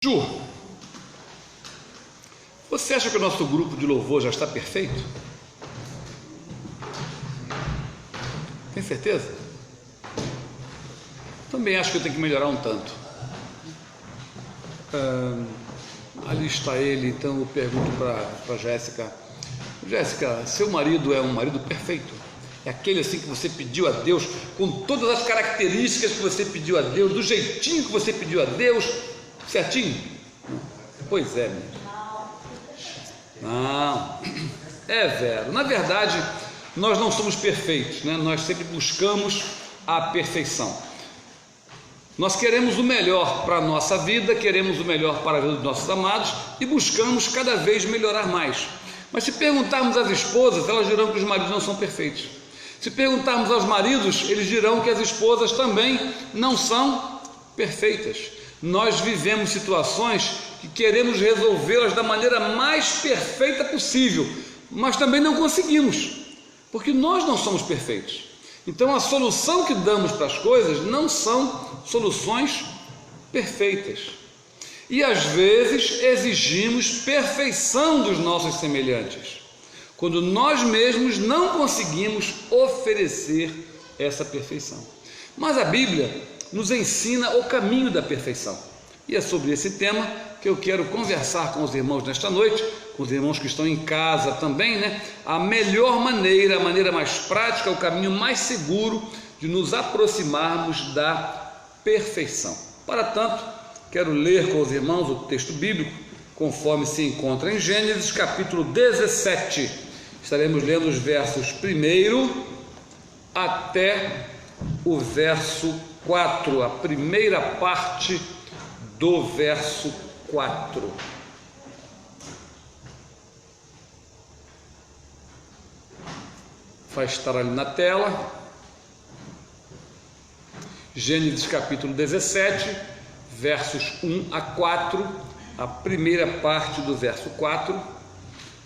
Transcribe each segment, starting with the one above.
Ju, você acha que o nosso grupo de louvor já está perfeito? Tem certeza? Também acho que eu tenho que melhorar um tanto. Ali está ele, então eu pergunto para Jéssica: Jéssica, seu marido é um marido perfeito? É aquele assim que você pediu a Deus, com todas as características que você pediu a Deus, do jeitinho que você pediu a Deus, certinho? Pois é, mesmo. Não, é vero. Na verdade, nós não somos perfeitos, né? Nós sempre buscamos a perfeição. Nós queremos o melhor para a nossa vida, queremos o melhor para a vida dos nossos amados e buscamos cada vez melhorar mais. Mas se perguntarmos às esposas, elas dirão que os maridos não são perfeitos. Se perguntarmos aos maridos, eles dirão que as esposas também não são perfeitas. Nós vivemos situações que queremos resolvê-las da maneira mais perfeita possível, mas também não conseguimos, porque nós não somos perfeitos. Então a solução que damos para as coisas não são soluções perfeitas. E às vezes exigimos perfeição dos nossos semelhantes, quando nós mesmos não conseguimos oferecer essa perfeição. Mas a Bíblia nos ensina o caminho da perfeição. E é sobre esse tema que eu quero conversar com os irmãos nesta noite, com os irmãos que estão em casa também, né? A melhor maneira, a maneira mais prática, o caminho mais seguro de nos aproximarmos da perfeição. Para tanto, quero ler com os irmãos o texto bíblico, conforme se encontra em Gênesis capítulo 17. Estaremos lendo os versos 1 até o verso 4, a primeira parte do verso 4. Vai estar ali na tela. Gênesis capítulo 17, versos 1 a 4, a primeira parte do verso 4.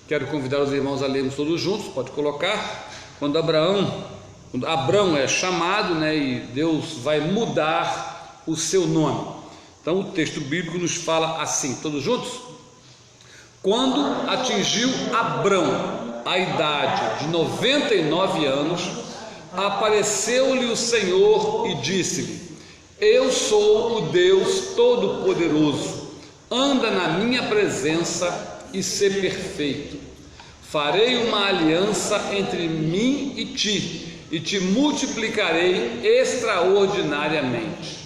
Quero convidar os irmãos a lermos todos juntos, pode colocar. Quando Abrão é chamado, né, e Deus vai mudar o seu nome. Então o texto bíblico nos fala assim, todos juntos? Quando atingiu Abrão a idade de 99 anos, apareceu-lhe o Senhor e disse-lhe: Eu sou o Deus Todo-Poderoso, anda na minha presença e sê perfeito. Farei uma aliança entre mim e te multiplicarei extraordinariamente.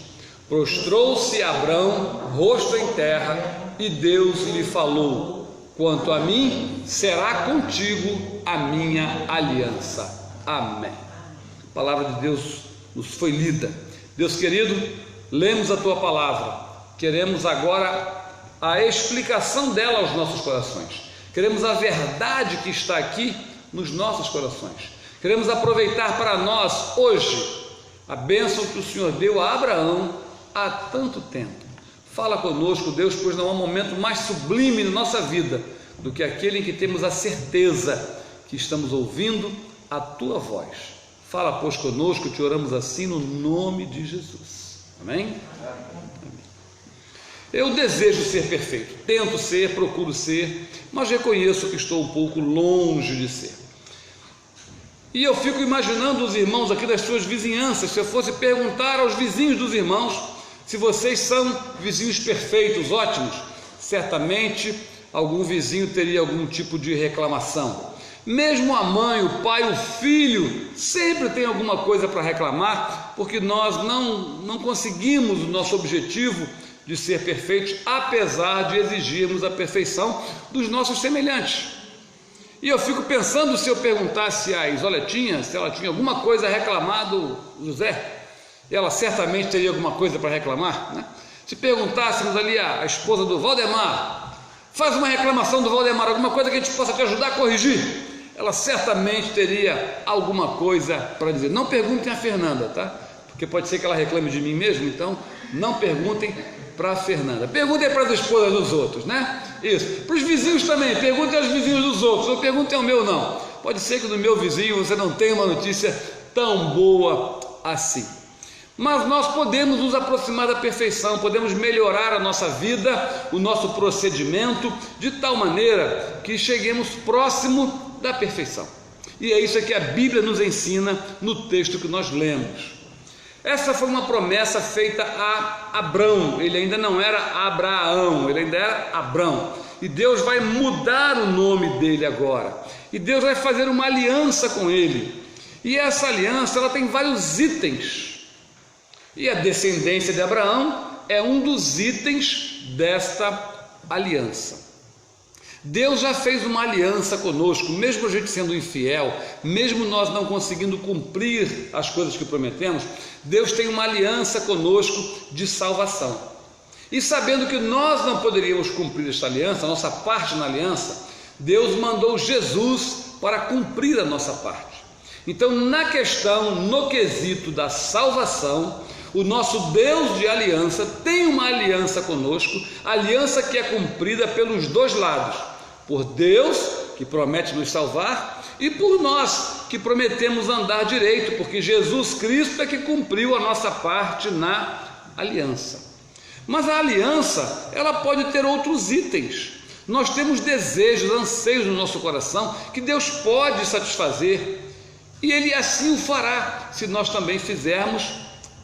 Prostrou-se Abrão, rosto em terra, e Deus lhe falou: Quanto a mim, será contigo a minha aliança. Amém. A palavra de Deus nos foi lida. Deus querido, lemos a tua palavra. Queremos agora a explicação dela aos nossos corações. Queremos a verdade que está aqui nos nossos corações. Queremos aproveitar para nós hoje a bênção que o Senhor deu a Abraão há tanto tempo. Fala conosco, Deus, pois não há momento mais sublime na nossa vida do que aquele em que temos a certeza que estamos ouvindo a tua voz. Fala, pois, conosco, te oramos assim no nome de Jesus. Amém? Amém. Eu desejo ser perfeito, tento ser, procuro ser, mas reconheço que estou um pouco longe de ser. E eu fico imaginando os irmãos aqui das suas vizinhanças. Se eu fosse perguntar aos vizinhos dos irmãos se vocês são vizinhos perfeitos, ótimos, certamente algum vizinho teria algum tipo de reclamação. Mesmo a mãe, o pai, o filho sempre tem alguma coisa para reclamar, porque nós não conseguimos o nosso objetivo de ser perfeitos, apesar de exigirmos a perfeição dos nossos semelhantes. E eu fico pensando, se eu perguntasse a Isoletinha se ela tinha alguma coisa a reclamar do José, ela certamente teria alguma coisa para reclamar, né? Se perguntássemos ali a esposa do Valdemar, faz uma reclamação do Valdemar, alguma coisa que a gente possa te ajudar a corrigir, ela certamente teria alguma coisa para dizer. Não perguntem a Fernanda, tá? Porque pode ser que ela reclame de mim mesmo, então não perguntem para a Fernanda, perguntem para as esposas dos outros, né? Isso, para os vizinhos também, perguntem aos vizinhos dos outros, não perguntem ao meu não. Pode ser que do meu vizinho você não tenha uma notícia tão boa assim. Mas nós podemos nos aproximar da perfeição, podemos melhorar a nossa vida, o nosso procedimento, de tal maneira que cheguemos próximo da perfeição. E é isso que a Bíblia nos ensina no texto que nós lemos. Essa foi uma promessa feita a Abrão. Ele ainda não era Abraão, ele ainda era Abrão. E Deus vai mudar o nome dele agora. E Deus vai fazer uma aliança com ele. E essa aliança, ela tem vários itens. E a descendência de Abraão é um dos itens desta aliança. Deus já fez uma aliança conosco, mesmo a gente sendo infiel, mesmo nós não conseguindo cumprir as coisas que prometemos, Deus tem uma aliança conosco de salvação. E sabendo que nós não poderíamos cumprir esta aliança, a nossa parte na aliança, Deus mandou Jesus para cumprir a nossa parte. Então, na questão, no quesito da salvação, o nosso Deus de aliança tem uma aliança conosco, aliança que é cumprida pelos dois lados, por Deus, que promete nos salvar, e por nós, que prometemos andar direito, porque Jesus Cristo é que cumpriu a nossa parte na aliança. Mas a aliança, ela pode ter outros itens. Nós temos desejos, anseios no nosso coração, que Deus pode satisfazer, e Ele assim o fará, se nós também fizermos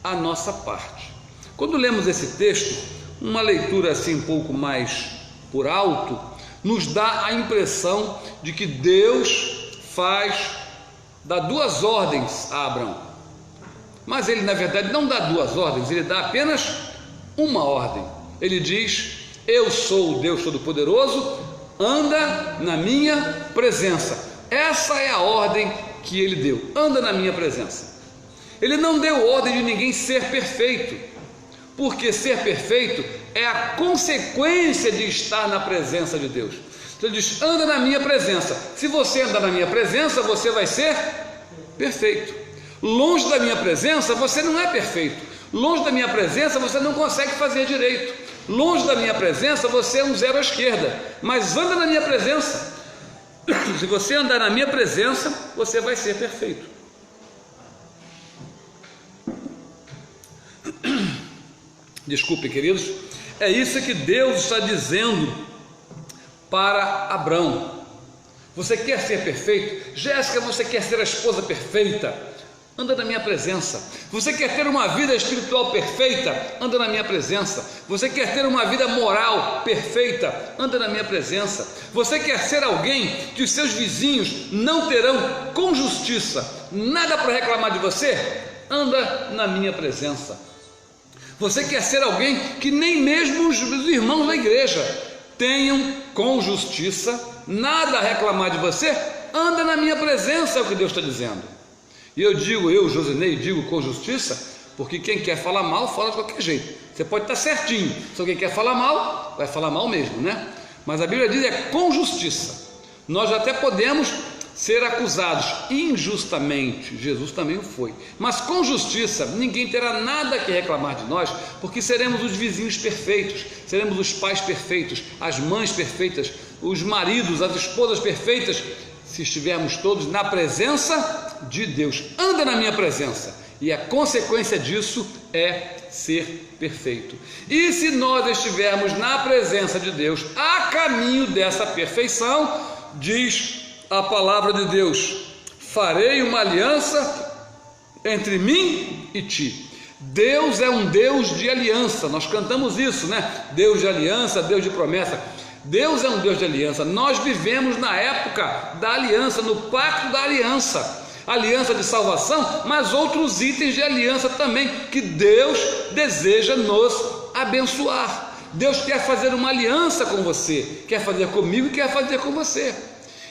a nossa parte. Quando lemos esse texto, uma leitura assim um pouco mais por alto, nos dá a impressão de que Deus dá duas ordens a Abraão. Mas ele, na verdade, não dá duas ordens, ele dá apenas uma ordem. Ele diz: eu sou o Deus Todo-Poderoso, anda na minha presença. Essa é a ordem que ele deu: anda na minha presença. Ele não deu ordem de ninguém ser perfeito, porque ser perfeito é a consequência de estar na presença de Deus. Então ele diz: anda na minha presença. Se você andar na minha presença, você vai ser perfeito. Longe da minha presença, você não é perfeito. Longe da minha presença, você não consegue fazer direito. Longe da minha presença, você é um zero à esquerda. Mas anda na minha presença. Se você andar na minha presença, você vai ser perfeito. Desculpe, queridos, é isso que Deus está dizendo para Abrão. Você quer ser perfeito? Jéssica, você quer ser a esposa perfeita? Anda na minha presença. Você quer ter uma vida espiritual perfeita? Anda na minha presença. Você quer ter uma vida moral perfeita? Anda na minha presença. Você quer ser alguém que os seus vizinhos não terão com justiça nada para reclamar de você? Anda na minha presença. Você quer ser alguém que nem mesmo os irmãos da igreja tenham com justiça nada a reclamar de você? Anda na minha presença, é o que Deus está dizendo. E eu, Josinei, digo com justiça, porque quem quer falar mal, fala de qualquer jeito. Você pode estar certinho, se alguém quer falar mal, vai falar mal mesmo, né? Mas a Bíblia diz é com justiça. Nós até podemos ser acusados injustamente, Jesus também o foi, mas com justiça ninguém terá nada que reclamar de nós, porque seremos os vizinhos perfeitos, seremos os pais perfeitos, as mães perfeitas, os maridos, as esposas perfeitas, se estivermos todos na presença de Deus. Anda na minha presença, e a consequência disso é ser perfeito. E se nós estivermos na presença de Deus, a caminho dessa perfeição, diz a palavra de Deus: farei uma aliança entre mim e ti. Deus é um Deus de aliança, nós cantamos isso, né? Deus de aliança, Deus de promessa. Deus é um Deus de aliança. Nós vivemos na época da aliança, no pacto da aliança, aliança de salvação, mas outros itens de aliança também, que Deus deseja nos abençoar. Deus quer fazer uma aliança com você, quer fazer comigo e quer fazer com você.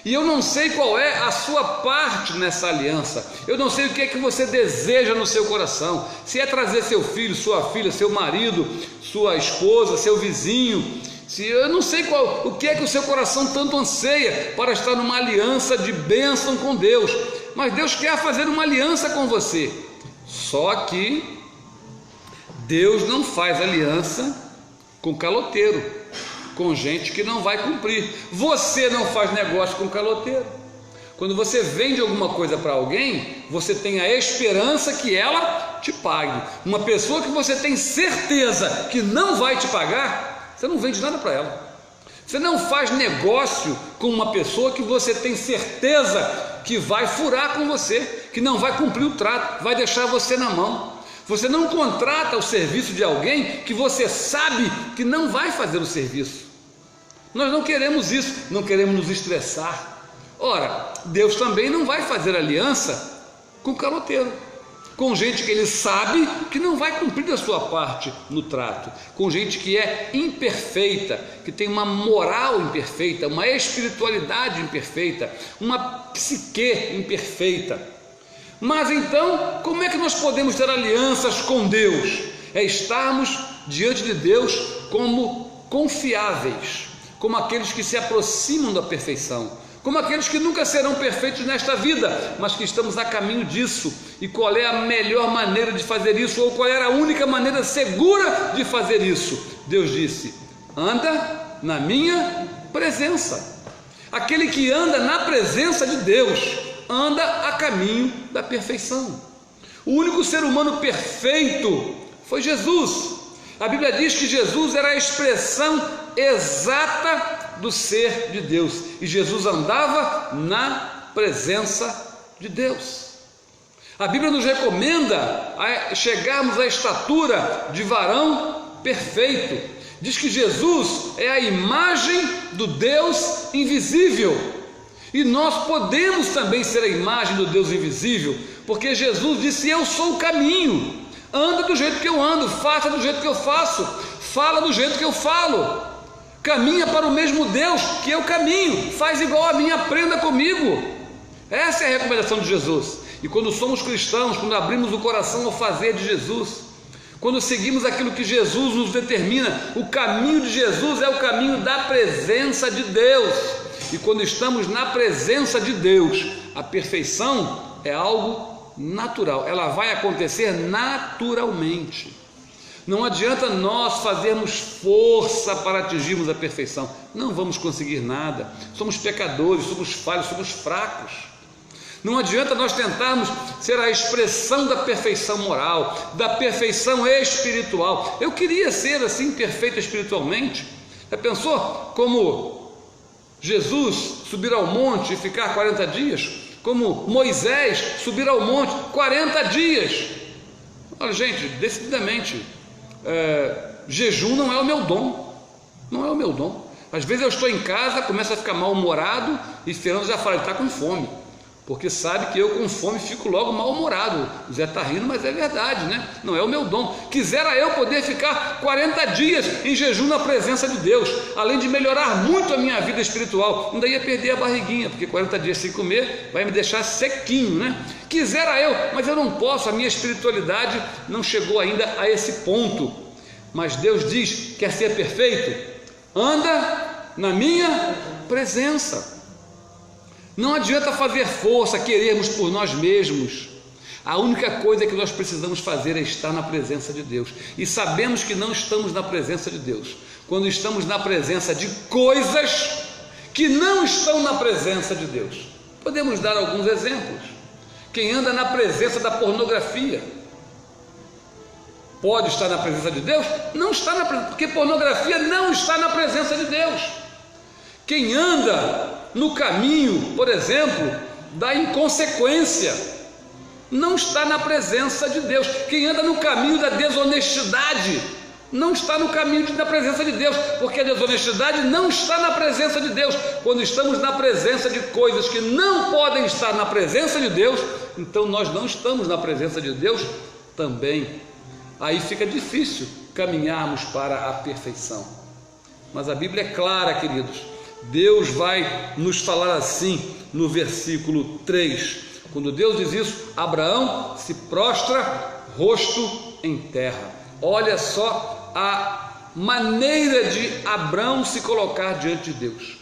E eu não sei qual é a sua parte nessa aliança, eu não sei o que é que você deseja no seu coração, se é trazer seu filho, sua filha, seu marido, sua esposa, seu vizinho, eu não sei o que é que o seu coração tanto anseia para estar numa aliança de bênção com Deus, mas Deus quer fazer uma aliança com você, só que Deus não faz aliança com caloteiro, com gente que não vai cumprir. Você não faz negócio com caloteiro. Quando você vende alguma coisa para alguém, você tem a esperança que ela te pague. Uma pessoa que você tem certeza que não vai te pagar, você não vende nada para ela. Você não faz negócio com uma pessoa que você tem certeza que vai furar com você, que não vai cumprir o trato, vai deixar você na mão. Você não contrata o serviço de alguém que você sabe que não vai fazer o serviço. Nós não queremos isso, não queremos nos estressar. Ora, Deus também não vai fazer aliança com caloteiro, com gente que ele sabe que não vai cumprir a sua parte no trato, com gente que é imperfeita, que tem uma moral imperfeita, uma espiritualidade imperfeita, uma psique imperfeita. Mas então, como é que nós podemos ter alianças com Deus? É estarmos diante de Deus como confiáveis, como aqueles que se aproximam da perfeição, como aqueles que nunca serão perfeitos nesta vida, mas que estamos a caminho disso. E qual é a melhor maneira de fazer isso, ou qual era a única maneira segura de fazer isso? Deus disse: anda na minha presença. Aquele que anda na presença de Deus, anda a caminho da perfeição. O único ser humano perfeito foi Jesus. A Bíblia diz que Jesus era a expressão exata do ser de Deus, e Jesus andava na presença de Deus. A Bíblia nos recomenda a chegarmos à estatura de varão perfeito. Diz que Jesus é a imagem do Deus invisível, e nós podemos também ser a imagem do Deus invisível, porque Jesus disse: eu sou o caminho. Anda do jeito que eu ando, faça do jeito que eu faço, fala do jeito que eu falo, caminha para o mesmo Deus que eu caminho, faz igual a mim, aprenda comigo. Essa é a recomendação de Jesus. E quando somos cristãos, quando abrimos o coração ao fazer de Jesus, quando seguimos aquilo que Jesus nos determina, o caminho de Jesus é o caminho da presença de Deus. E quando estamos na presença de Deus, a perfeição é algo natural, ela vai acontecer naturalmente. Não adianta nós fazermos força para atingirmos a perfeição, não vamos conseguir nada. Somos pecadores, somos falhos, somos fracos. Não adianta nós tentarmos ser a expressão da perfeição moral, da perfeição espiritual. Eu queria ser assim perfeito espiritualmente. Já pensou como Jesus subir ao monte e ficar 40 dias? Como Moisés subir ao monte 40 dias. Olha, gente, decididamente, jejum não é o meu dom, não é o meu dom. Às vezes eu estou em casa, começo a ficar mal-humorado e Fernando já fala: ele está com fome, porque sabe que eu com fome fico logo mal-humorado. O Zé está rindo, mas é verdade, né? Não é o meu dom. Quisera eu poder ficar 40 dias em jejum na presença de Deus, além de melhorar muito a minha vida espiritual. Ainda ia perder a barriguinha, porque 40 dias sem comer vai me deixar sequinho, né? Quisera eu, mas eu não posso, a minha espiritualidade não chegou ainda a esse ponto. Mas Deus diz: quer ser perfeito? Anda na minha presença. Não adianta fazer força, querermos por nós mesmos. A única coisa que nós precisamos fazer é estar na presença de Deus. E sabemos que não estamos na presença de Deus quando estamos na presença de coisas que não estão na presença de Deus. Podemos dar alguns exemplos. Quem anda na presença da pornografia pode estar na presença de Deus? Não está na presença, porque pornografia não está na presença de Deus. Quem anda no caminho, por exemplo, da inconsequência, não está na presença de Deus. Quem anda no caminho da desonestidade, não está no caminho da presença de Deus, porque a desonestidade não está na presença de Deus. Quando estamos na presença de coisas que não podem estar na presença de Deus, então nós não estamos na presença de Deus também. Aí fica difícil caminharmos para a perfeição. Mas a Bíblia é clara, queridos. Deus vai nos falar assim no versículo 3, quando Deus diz isso: Abraão se prostra rosto em terra. Olha só a maneira de Abraão se colocar diante de Deus,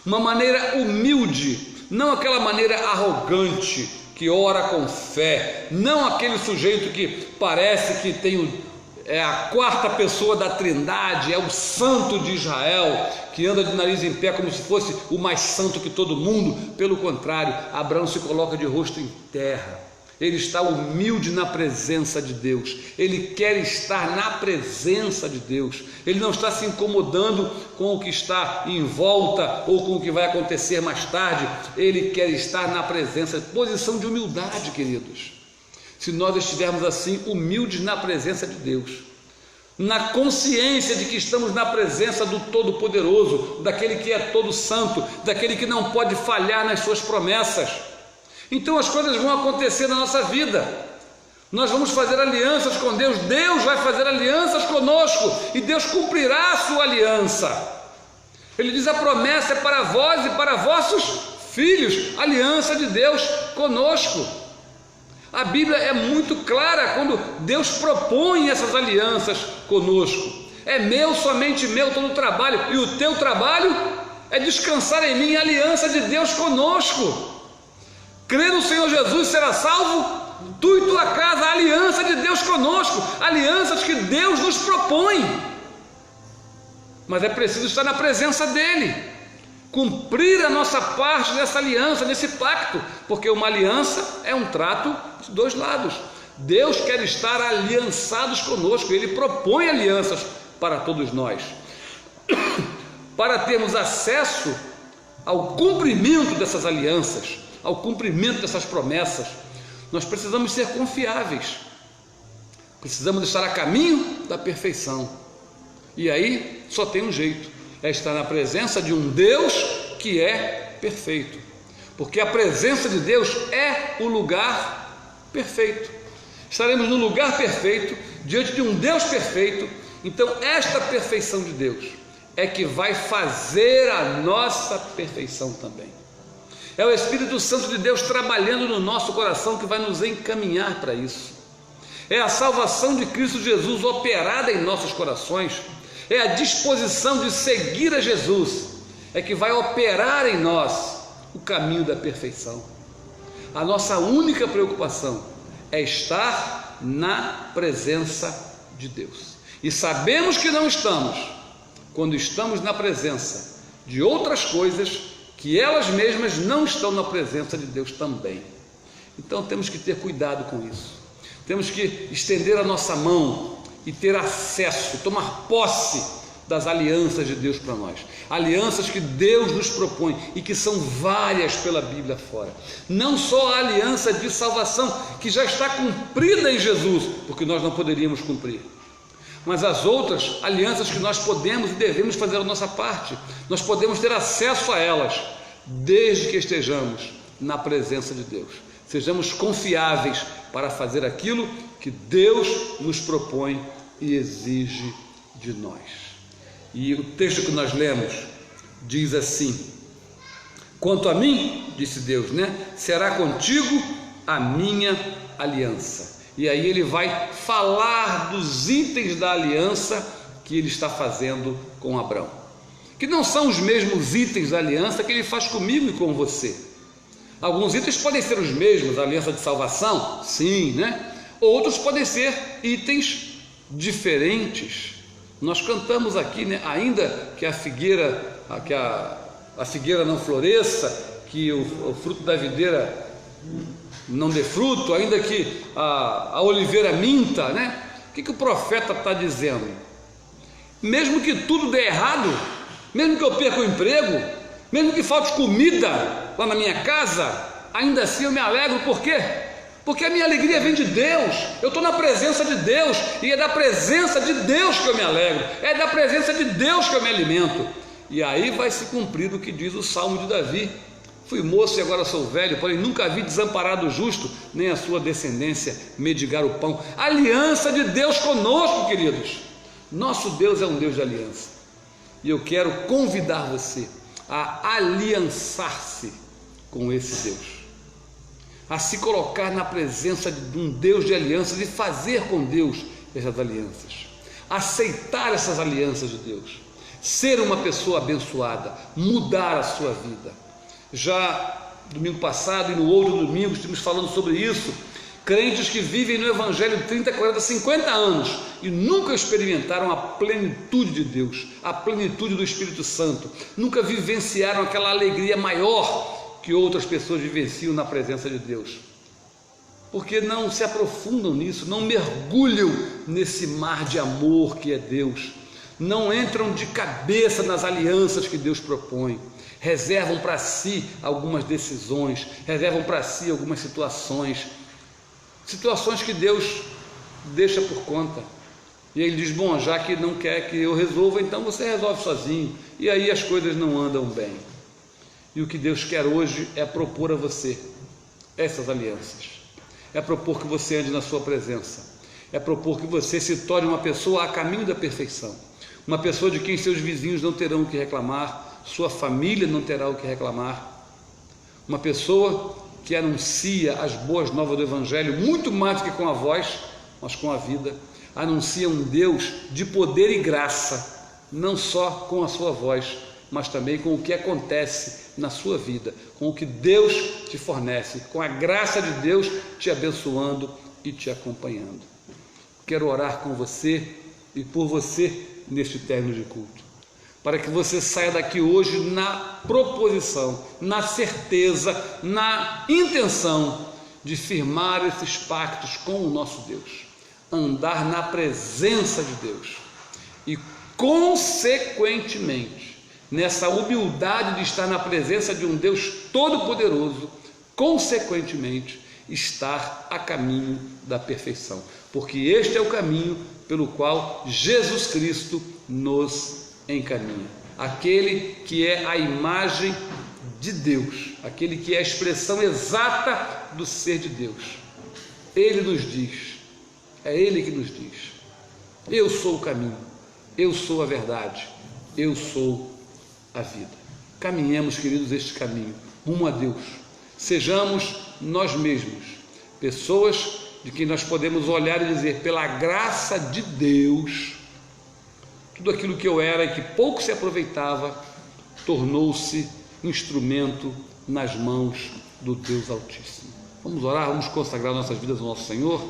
uma maneira humilde, não aquela maneira arrogante que ora com fé, não aquele sujeito que parece que tem é a quarta pessoa da Trindade, é o Santo de Israel, que anda de nariz em pé como se fosse o mais santo que todo mundo. Pelo contrário, Abraão se coloca de rosto em terra. Ele está humilde na presença de Deus, ele quer estar na presença de Deus, ele não está se incomodando com o que está em volta ou com o que vai acontecer mais tarde, ele quer estar na presença, posição de humildade, queridos. Se nós estivermos assim, humildes na presença de Deus, na consciência de que estamos na presença do Todo-Poderoso, daquele que é todo santo, daquele que não pode falhar nas suas promessas, então as coisas vão acontecer na nossa vida. Nós vamos fazer alianças com Deus, Deus vai fazer alianças conosco e Deus cumprirá a sua aliança. Ele diz: a promessa é para vós e para vossos filhos, aliança de Deus conosco. A Bíblia é muito clara quando Deus propõe essas alianças conosco. É meu, somente meu, todo o trabalho, e o teu trabalho é descansar em mim, a aliança de Deus conosco. Crer no Senhor Jesus, será salvo, tu e tua casa, a aliança de Deus conosco, alianças que Deus nos propõe, mas é preciso estar na presença dEle, cumprir a nossa parte dessa aliança, desse pacto, porque uma aliança é um trato de dois lados. Deus quer estar aliançados conosco, Ele propõe alianças para todos nós, para termos acesso ao cumprimento dessas alianças, ao cumprimento dessas promessas, nós precisamos ser confiáveis, precisamos estar a caminho da perfeição, e aí só tem um jeito, é estar na presença de um Deus que é perfeito, porque a presença de Deus é o lugar perfeito, estaremos no lugar perfeito, diante de um Deus perfeito. Então esta perfeição de Deus é que vai fazer a nossa perfeição também. É o Espírito Santo de Deus trabalhando no nosso coração que vai nos encaminhar para isso. É a salvação de Cristo Jesus operada em nossos corações, é a disposição de seguir a Jesus, é que vai operar em nós o caminho da perfeição. A nossa única preocupação é estar na presença de Deus, e sabemos que não estamos quando estamos na presença de outras coisas que elas mesmas não estão na presença de Deus também. Então temos que ter cuidado com isso, temos que estender a nossa mão e ter acesso, tomar posse das alianças de Deus para nós, alianças que Deus nos propõe e que são várias pela Bíblia fora, não só a aliança de salvação que já está cumprida em Jesus, porque nós não poderíamos cumprir, mas as outras alianças que nós podemos e devemos fazer a nossa parte, nós podemos ter acesso a elas, desde que estejamos na presença de Deus, sejamos confiáveis para fazer aquilo que Deus nos propõe e exige de nós. E o texto que nós lemos diz assim: quanto a mim, disse Deus, será contigo a minha aliança. E aí ele vai falar dos itens da aliança que ele está fazendo com Abraão, que não são os mesmos itens da aliança que ele faz comigo e com você. Alguns itens podem ser os mesmos, a aliança de salvação, sim, Outros podem ser itens diferentes. Nós cantamos aqui, ainda que a figueira não floresça, que o fruto da videira não dê fruto, ainda que a oliveira minta, O que o profeta está dizendo? Mesmo que tudo dê errado, mesmo que eu perca o emprego, mesmo que falte comida lá na minha casa, ainda assim eu me alegro. Por quê? Porque a minha alegria vem de Deus, eu estou na presença de Deus, e é da presença de Deus que eu me alegro, é da presença de Deus que eu me alimento. E aí vai se cumprir o que diz o Salmo de Davi: fui moço e agora sou velho, porém nunca vi desamparado o justo, nem a sua descendência mendigar o pão. Aliança de Deus conosco, queridos. Nosso Deus é um Deus de aliança, e eu quero convidar você a aliançar-se com esse Deus, a se colocar na presença de um Deus de alianças e fazer com Deus essas alianças, aceitar essas alianças de Deus, ser uma pessoa abençoada, mudar a sua vida. Já domingo passado e no outro domingo estivemos falando sobre isso, crentes que vivem no Evangelho 30, 40, 50 anos e nunca experimentaram a plenitude de Deus, a plenitude do Espírito Santo, nunca vivenciaram aquela alegria maior que outras pessoas vivenciam na presença de Deus, porque não se aprofundam nisso, não mergulham nesse mar de amor que é Deus, não entram de cabeça nas alianças que Deus propõe, reservam para si algumas decisões, reservam para si algumas situações que Deus deixa por conta, e Ele diz, bom, já que não quer que eu resolva, então você resolve sozinho, e aí as coisas não andam bem. E o que Deus quer hoje é propor a você essas alianças, é propor que você ande na sua presença, é propor que você se torne uma pessoa a caminho da perfeição, uma pessoa de quem seus vizinhos não terão o que reclamar, sua família não terá o que reclamar, uma pessoa que anuncia as boas novas do Evangelho, muito mais do que com a voz, mas com a vida, anuncia um Deus de poder e graça, não só com a sua voz, mas também com o que acontece na sua vida, com o que Deus te fornece, com a graça de Deus te abençoando e te acompanhando. Quero orar com você e por você neste término de culto, para que você saia daqui hoje na proposição, na certeza, na intenção de firmar esses pactos com o nosso Deus, andar na presença de Deus e, consequentemente, nessa humildade de estar na presença de um Deus todo-poderoso, consequentemente, estar a caminho da perfeição, porque este é o caminho pelo qual Jesus Cristo nos encaminha, aquele que é a imagem de Deus, aquele que é a expressão exata do ser de Deus. Ele nos diz, é Ele que nos diz, eu sou o caminho, eu sou a verdade, eu sou a vida. Caminhemos, queridos, este caminho rumo a Deus, sejamos nós mesmos pessoas de quem nós podemos olhar e dizer, pela graça de Deus, tudo aquilo que eu era e que pouco se aproveitava, tornou-se instrumento nas mãos do Deus Altíssimo. Vamos orar, vamos consagrar nossas vidas ao nosso Senhor.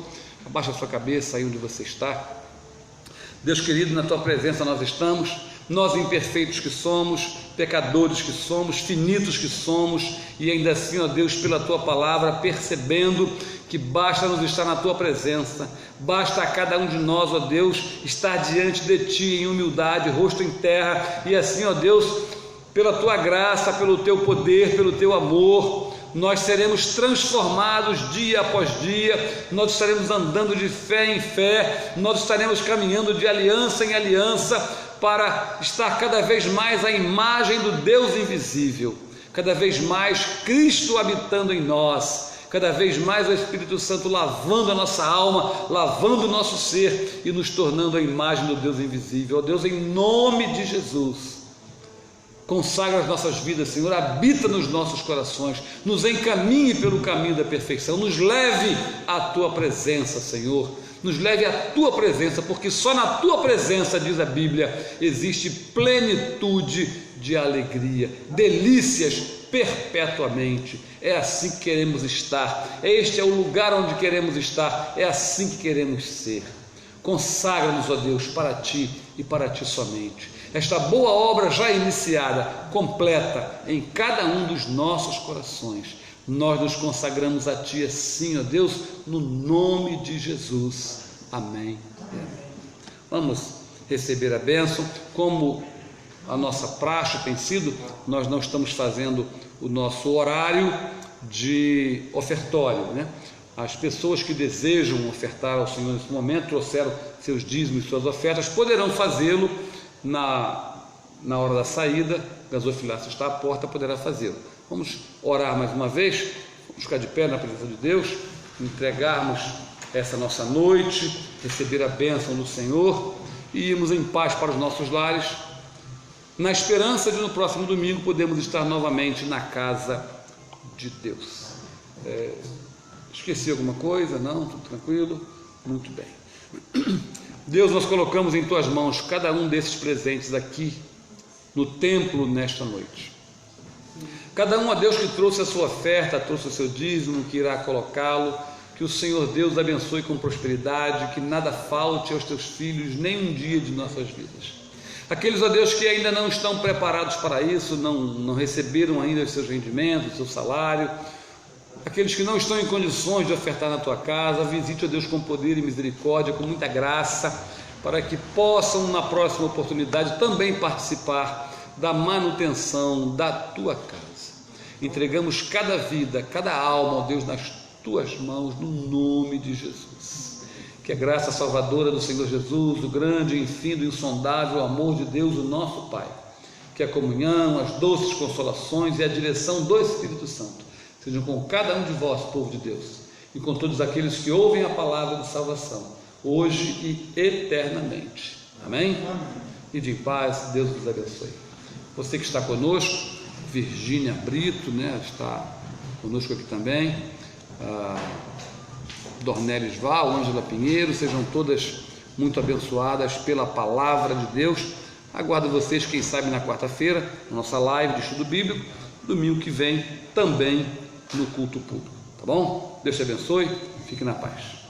Abaixa a sua cabeça aí onde você está. Deus querido, na Tua presença nós estamos, nós imperfeitos que somos, pecadores que somos, finitos que somos, e ainda assim, ó Deus, pela Tua palavra, percebendo que basta nos estar na Tua presença, basta a cada um de nós, ó Deus, estar diante de Ti em humildade, rosto em terra, e assim, ó Deus, pela Tua graça, pelo Teu poder, pelo Teu amor, nós seremos transformados dia após dia, nós estaremos andando de fé em fé, nós estaremos caminhando de aliança em aliança, para estar cada vez mais a imagem do Deus invisível, cada vez mais Cristo habitando em nós, cada vez mais o Espírito Santo lavando a nossa alma, lavando o nosso ser e nos tornando a imagem do Deus invisível. Ó Deus, em nome de Jesus, consagra as nossas vidas, Senhor, habita nos nossos corações, nos encaminhe pelo caminho da perfeição, nos leve à Tua presença, Senhor, nos leve à Tua presença, porque só na Tua presença, diz a Bíblia, existe plenitude de alegria, delícias perpetuamente. É assim que queremos estar, este é o lugar onde queremos estar, é assim que queremos ser. Consagra-nos, ó Deus, para Ti e para Ti somente. Esta boa obra já iniciada, completa em cada um dos nossos corações. Nós nos consagramos a Ti assim, ó Deus, no nome de Jesus. Amém. Vamos receber a bênção. Como a nossa praxe tem sido, nós não estamos fazendo o nosso horário de ofertório, né? As pessoas que desejam ofertar ao Senhor nesse momento, trouxeram seus dízimos e suas ofertas, poderão fazê-lo na hora da saída. O gasofilácio está à porta, poderá fazê-lo. Vamos orar mais uma vez, vamos ficar de pé na presença de Deus, entregarmos essa nossa noite, receber a bênção do Senhor e irmos em paz para os nossos lares, na esperança de no próximo domingo podermos estar novamente na casa de Deus. Esqueci alguma coisa? Não? Tudo tranquilo? Muito bem. Deus, nós colocamos em Tuas mãos cada um desses presentes aqui no templo nesta noite. Cada um, a Deus, que trouxe a sua oferta, trouxe o seu dízimo, que irá colocá-lo, que Que o Senhor Deus abençoe com prosperidade, que nada falte aos teus filhos, nem um dia de nossas vidas. Aqueles, ó Deus, que ainda não estão preparados para isso, não receberam ainda os seus rendimentos, o seu salário, aqueles que não estão em condições de ofertar na tua casa, visite, ó Deus, com poder e misericórdia, com muita graça, para que possam, na próxima oportunidade, também participar da manutenção da tua casa. Entregamos cada vida, cada alma, ó Deus, nas tuas mãos, no nome de Jesus. Que a graça salvadora do Senhor Jesus, o grande, infindo, insondável amor de Deus, o nosso Pai, que a comunhão, as doces consolações e a direção do Espírito Santo sejam com cada um de vós, povo de Deus, e com todos aqueles que ouvem a palavra de salvação, hoje e eternamente. Amém? E de paz, Deus vos abençoe. Você que está conosco, Virgínia Brito, está conosco aqui também, Dornelis Val, Ângela Pinheiro, sejam todas muito abençoadas pela palavra de Deus. Aguardo vocês, quem sabe, na quarta-feira, na nossa live de estudo bíblico, domingo que vem, também no culto público, tá bom? Deus te abençoe, fique na paz.